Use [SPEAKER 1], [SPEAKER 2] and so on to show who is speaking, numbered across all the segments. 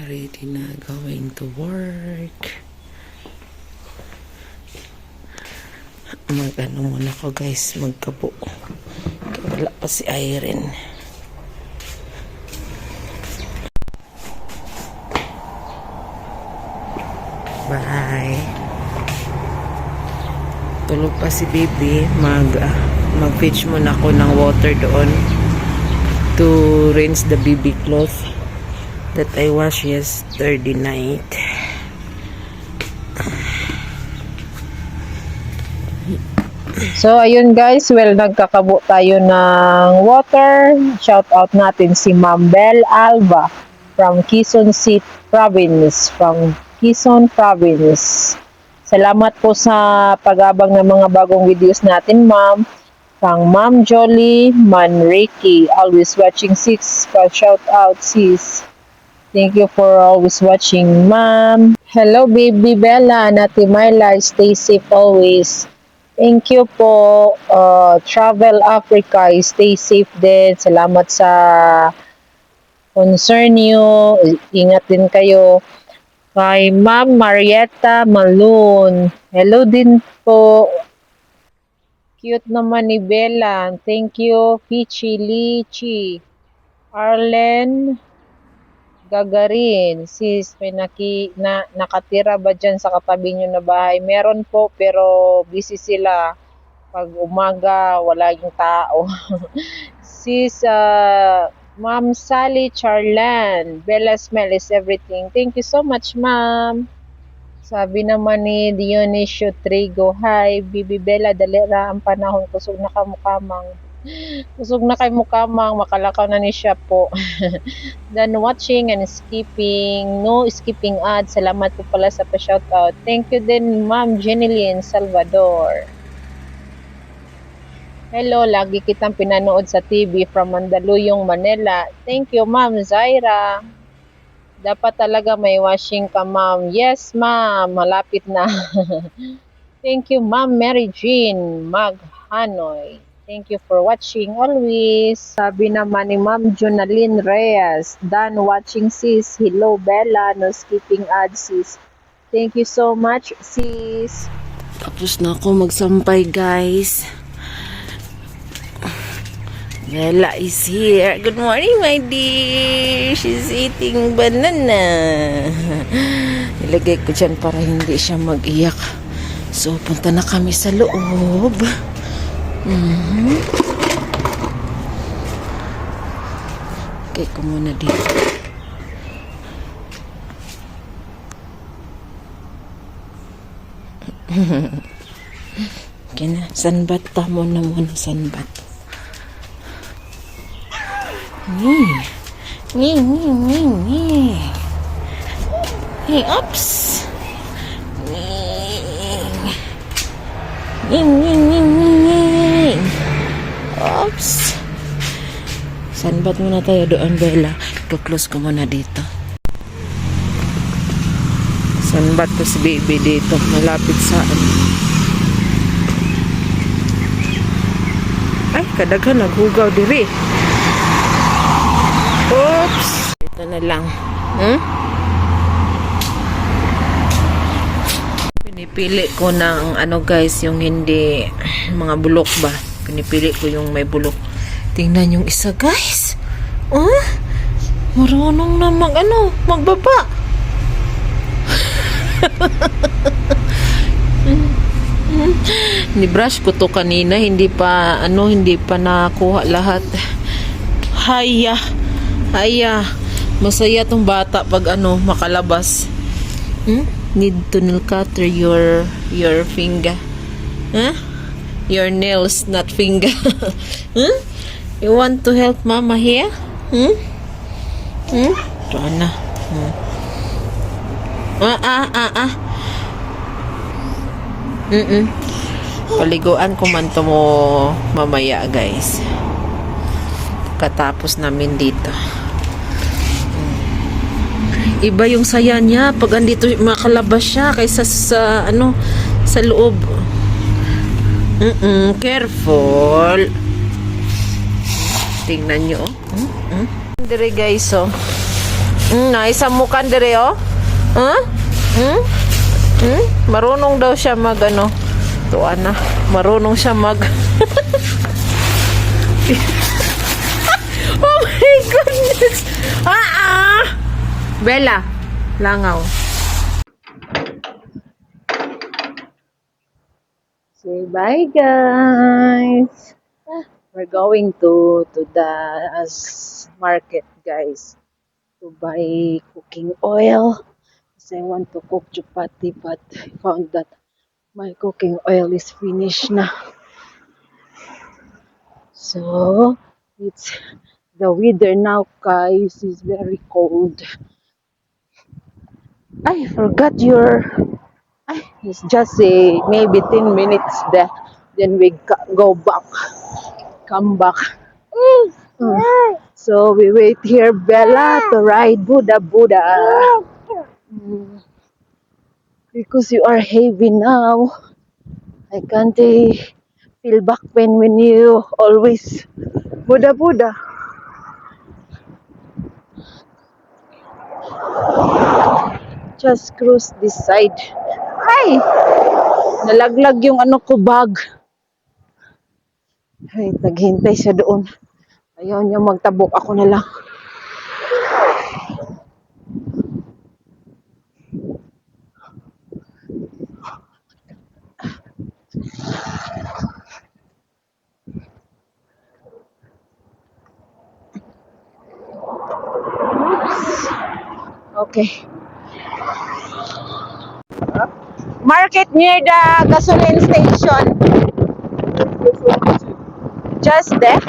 [SPEAKER 1] Ready na going to work. Mag-ano muna ko guys, magkapo. Wala pa si Irene. Bye. Tulog pa si baby. Mag-fetch muna ako ng water doon to rinse the baby cloth that I washed yesterday night.
[SPEAKER 2] So, ayun guys, well, nagkakabo tayo ng water. Shout out natin si Ma'am Bel Alba from Quezon City Province. Salamat po sa pag-abang ng mga bagong videos natin, ma'am. Kang Ma'am Jolie Manrique, always watching sis. Shout out sis. Thank you for always watching, ma'am. Hello, baby Bella, Nati Myla, stay safe always. Thank you po. Travel Africa, stay safe din. Salamat sa concern nyo. Ingat din kayo. Kay Ma'am Marietta Malun, hello din po. Cute naman ni Bella. Thank you. Pichi Lichi. Arlen Gagarin. Sis, may nakatira ba dyan sa katabi nyo na bahay? Meron po, pero busy sila. Pag umaga, wala yung tao. Sis, Ma'am Sally Charlan. Bella smell is everything. Thank you so much, ma'am. Sabi naman ni Dionisio Trigo, hi, Bibi Bella, dalira ang panahon, kusog na kamukamang. Kusog na kay mukamang, makalakaw na ni siya po. Then watching and skipping, no skipping ads. Salamat po pala sa pa-shoutout. Thank you din, Ma'am Jeneline Salvador. Hello, lagi kitang pinanood sa TV from Mandaluyong, Manila. Thank you, Ma'am Zaira. Dapat talaga may washing ka, ma'am. Yes, ma'am. Malapit na. Thank you, Ma'am Mary Jean Maghanoy. Thank you for watching always. Sabi naman ni Ma'am Jonaline Reyes, done watching sis. Hello, Bella. No skipping ads, sis. Thank you so much, sis.
[SPEAKER 1] Tapos na ako magsampay guys. Bella is here. Good morning, my dear. She's eating banana. Nilagay ko dyan para hindi siya mag-iyak. So, punta na kami sa loob. Okay, ko muna dito. Okay na. Sanbat ta muna sanbat. Hey, oops. Oops. Sanbat muna tayo doon, Bella. Iko-close ko muna dito. Sanbat ko si baby dito. Malapit sa ay, kadaghan naghugaw diri. Oops. Ito na lang. Pinipili ko ng ano guys, yung hindi mga bulok ba. Pinipili ko yung may bulok. Tingnan yung isa guys. Marunong na magbaba. Ni-brush ko to kanina, hindi pa nakuha lahat. Haya, masaya tong bata pag makalabas. Need to nail cutter your finger. Your nails, not finger. You want to help mama here? Ito na. Paliguan ko man to mo mamaya guys. Katapos namin dito. Iba yung saya niya pag andito makalabas siya kaysa sa sa loob. Careful. Tingnan nyo. Dire guys, Naisamukan dire oh. Huh? Hmm? Hmm? Marunong daw siya mag ano. Tuan na. Marunong siya mag Oh my goodness! Bella, langaw.
[SPEAKER 2] Say bye, guys. We're going to the market, guys, to buy cooking oil. Kasi I want to cook chapati, but I found that my cooking oil is finished na. So, it's the weather now, guys, is very cold. I forgot your. It's just maybe 10 minutes there. Then we go back, come back. Mm. So we wait here, Bella, to ride Buddha Buddha. Mm. Because you are heavy now. I can't feel back pain when you always Buddha Buddha. Just cruise this side. Ay! Nalaglag yung ano ko bag. Ay, naghintay siya doon. Ayaw niya magtabok, ako na lang. Okay. Market near the gasoline station. Just there.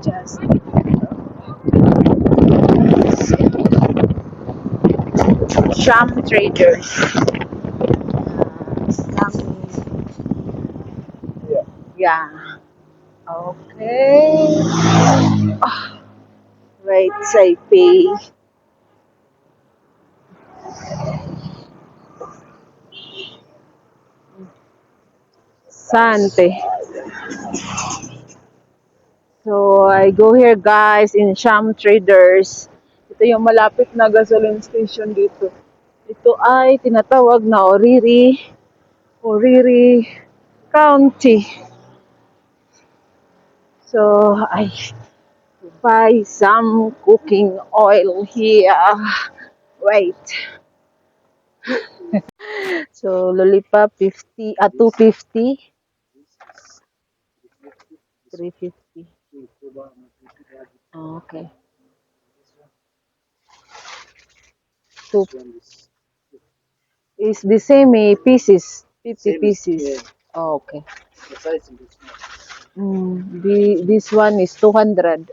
[SPEAKER 2] Just Sham Traders. Yeah. Okay. Right, I pay. Sante. So, I go here, guys, in Sham Traders. Ito yung malapit na gasoline station dito. Ito ay tinatawag na Oriri County. So, I buy some cooking oil here. Wait. So, lollipop 50, 250. 350. Okay. Two is the same pieces, 50 pieces. Oh, okay. This one is 200.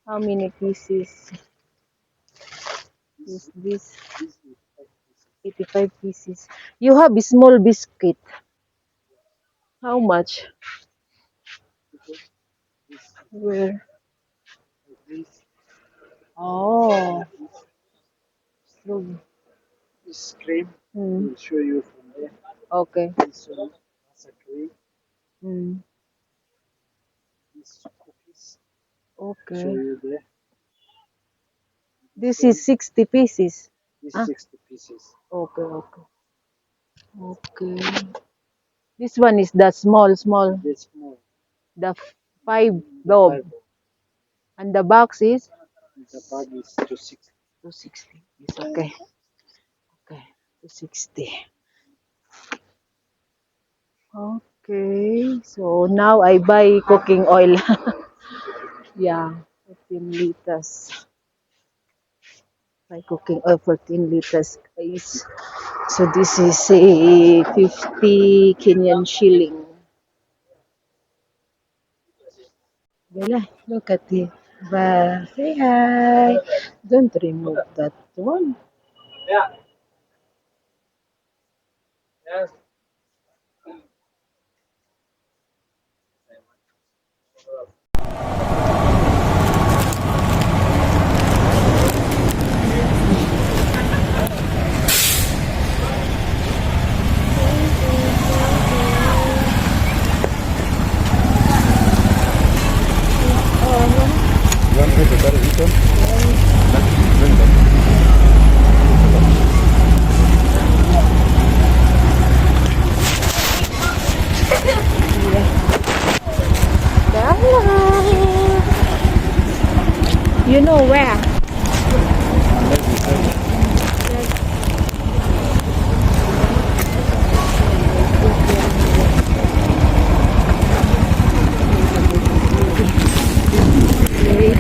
[SPEAKER 2] How many pieces? Is this 85 pieces? You have a small biscuit. How much? Where? Oh.
[SPEAKER 3] This cream
[SPEAKER 2] Hmm.
[SPEAKER 3] will show you from there.
[SPEAKER 2] Okay.
[SPEAKER 3] This one has a cream.
[SPEAKER 2] Hmm.
[SPEAKER 3] These cookies
[SPEAKER 2] Okay.
[SPEAKER 3] show you there.
[SPEAKER 2] This is 60 pieces.
[SPEAKER 3] This
[SPEAKER 2] Ah.
[SPEAKER 3] 60 pieces.
[SPEAKER 2] Okay, okay. Okay. This one is the small.
[SPEAKER 3] This more.
[SPEAKER 2] The 5
[SPEAKER 3] The
[SPEAKER 2] dob.
[SPEAKER 3] five.
[SPEAKER 2] And the box is
[SPEAKER 3] The bag is 260.
[SPEAKER 2] 260. It's okay. Okay. 260. Okay. So now I buy cooking oil. Yeah. 15 liters. Buy cooking oil 14 liters, guys. So this is a 50 Kenyan shilling. Bella, look at it. Say hi. Don't remove that one.
[SPEAKER 3] Yeah. Yes.
[SPEAKER 1] You know where? Wait.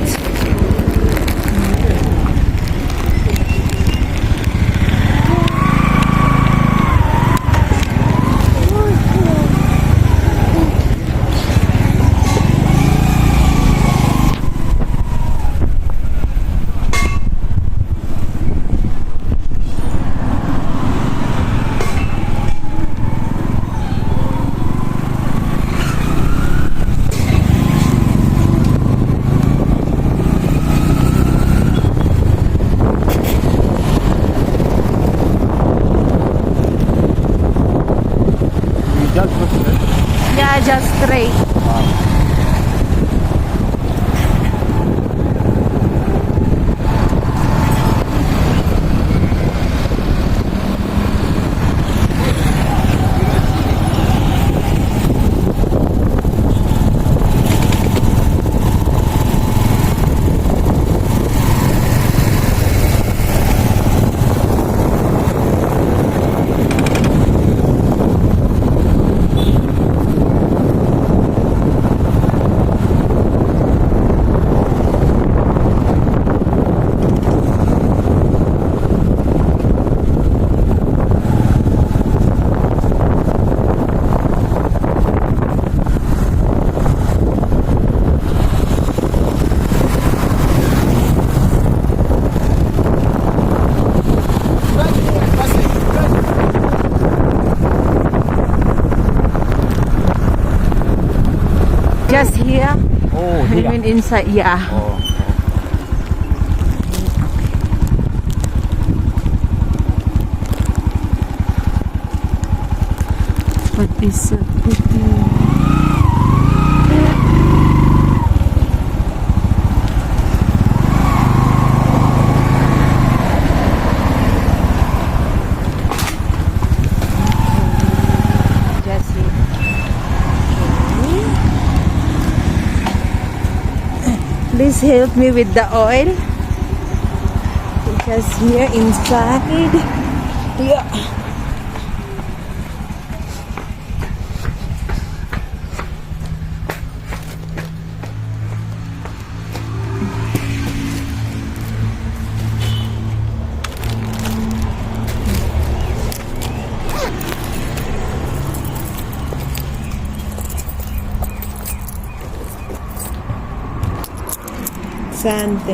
[SPEAKER 3] You just go straight.
[SPEAKER 1] Yeah, just straight. Just here.
[SPEAKER 3] Oh,
[SPEAKER 1] I
[SPEAKER 3] here.
[SPEAKER 1] mean inside, yeah.
[SPEAKER 3] Oh.
[SPEAKER 1] But it's so pretty. Just here. Please help me with the oil. Because here inside, yeah. Sante.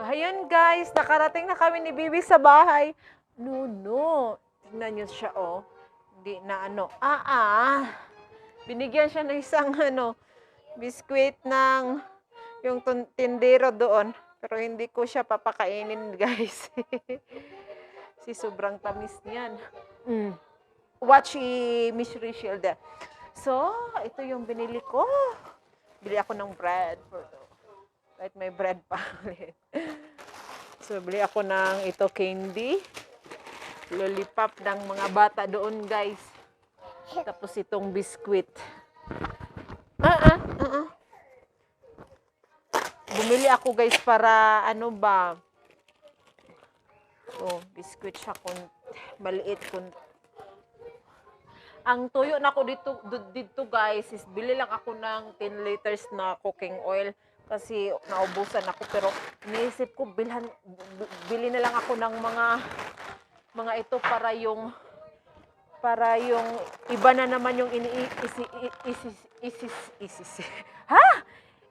[SPEAKER 1] Ayan guys, nakarating na kami ni Bibi sa bahay. No. Tingnan niyo siya oh. Hindi na ano. Binigyan siya ng isang biskwit ng yung tindero doon. Pero hindi ko siya papakainin guys. Si sobrang tamis niyan. Watch Miss Rachel there. So, ito yung binili ko. Bili ako ng bread. Kahit may bread pa ulit. So, bili ako ng ito candy. Lollipop ng mga bata doon, guys. Tapos itong biskwit. Bumili ako, guys, para ano ba? Oh, biskwit siya maliit. Ang tuyo na ko dito guys is bili lang ako ng 10 liters na cooking oil kasi naubusan ako pero iniisip ko bili na lang ako ng mga ito para yung iba na naman yung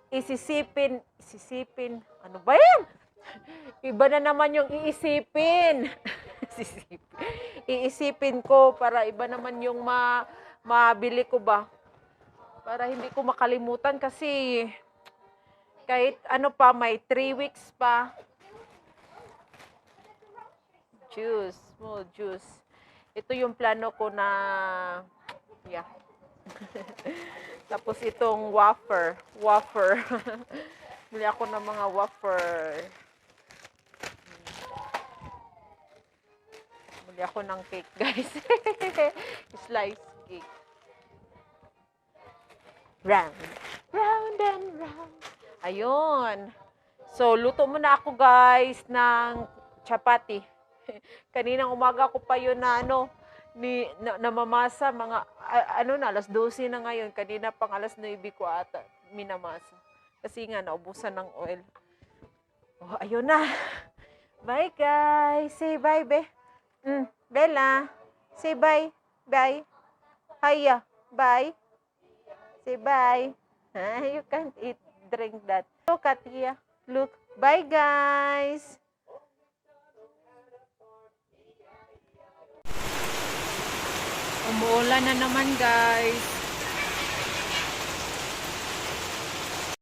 [SPEAKER 1] isisipin ano ba yan? Iba na naman yung iisipin. Iisipin ko para iba naman yung mabili ko ba. Para hindi ko makalimutan kasi kahit ano pa, may 3 weeks pa. Small juice. Ito yung plano ko na, yeah. Tapos itong wafer. Bili ako ng mga wafer. Bili ako ng cake, guys. Slice cake. Round. Round and round. Ayun. So, luto muna ako, guys, ng chapati. Kaninang umaga ko pa yun na namamasa mga alas 12 na ngayon. Kanina pang alas 9 ko ata minamasa. Kasi nga naubusan ng oil. Oh, ayun na. Bye, guys. Say bye, be. Bella. Say bye. Bye. Hiya. Bye. Say bye. You can't eat, drink that. Look, Katia. Look. Bye, guys. Umuulan na naman, guys.